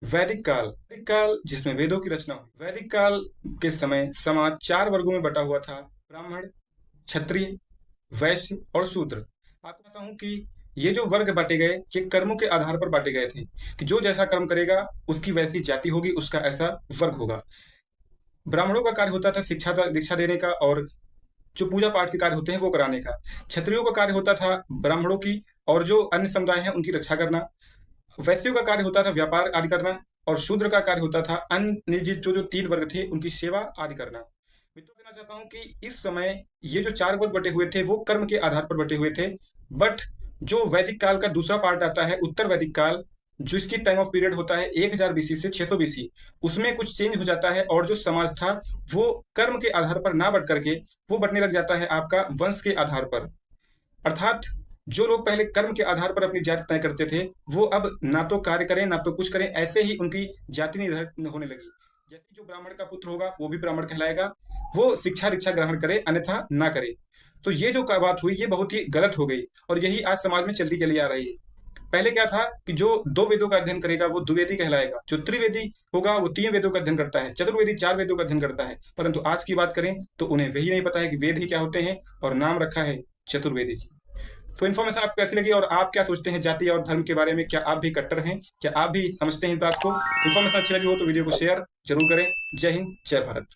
वैदिक काल जिसमें वेदों की रचना हुई। वैदिक काल के समय समाज 4 वर्गों में बटा हुआ था: ब्राह्मण, क्षत्रिय, वैश्य और शूद्र। आपको बताऊं कि ये जो वर्ग बांटे गए, ये कर्मों के आधार पर बांटे गए थे कि जो जैसा कर्म करेगा उसकी वैसी जाति होगी, उसका ऐसा वर्ग होगा। ब्राह्मणों का कार्य होता था शिक्षा दीक्षा देने का और जो पूजा पाठ के कार्य होते हैं वो कराने का। क्षत्रियों का कार्य होता था ब्राह्मणों की और जो अन्य समुदाय हैं उनकी रक्षा करना। वैश्यों का कार्य होता था व्यापार आदि करना और शूद्र का कार्य होता था अन्य जो जो 3 वर्ग थे उनकी सेवा आदि करना। मित्रों, कहना चाहता हूँ कि इस समय ये जो 4 वर्ग बटे हुए थे वो कर्म के आधार पर बटे हुए थे। बट जो वैदिक काल का दूसरा पार्ट आता है, उत्तर वैदिक काल, जो इसकी टाइम ऑफ पीरियड होता है 1000 बीसी से 600 बीसी, उसमें कुछ चेंज हो जाता है और जो समाज था वो कर्म के आधार पर ना बट करके वो बटने लग जाता है आपका वंश के आधार पर। अर्थात जो लोग पहले कर्म के आधार पर अपनी जाति तय करते थे वो अब ना तो कार्य करें ना तो कुछ करें, ऐसे ही उनकी जाति निर्धारित होने लगी। जैसे जो ब्राह्मण का पुत्र होगा वो भी ब्राह्मण कहलाएगा, वो शिक्षा दीक्षा ग्रहण करे अन्यथा ना करे। तो ये जो बात हुई ये बहुत ही गलत हो गई और यही आज समाज में चलती चली आ रही है। पहले क्या था कि जो 2 वेदों का अध्ययन करेगा वो द्विवेदी कहलाएगा, जो त्रिवेदी होगा वो 3 वेदों का अध्ययन करता है, चतुर्वेदी 4 वेदों का अध्ययन करता है। परंतु आज की बात करें तो उन्हें वही नहीं पता है कि वेद ही क्या होते हैं और नाम रखा है चतुर्वेदी जी। तो इन्फॉर्मेशन आपको कैसी लगी और आप क्या सोचते हैं जाति और धर्म के बारे में? क्या आप भी कट्टर हैं? क्या आप भी समझते हैं इस बात को? इन्फॉर्मेशन अच्छी लगी हो तो वीडियो को शेयर जरूर करें। जय हिंद, जय भारत।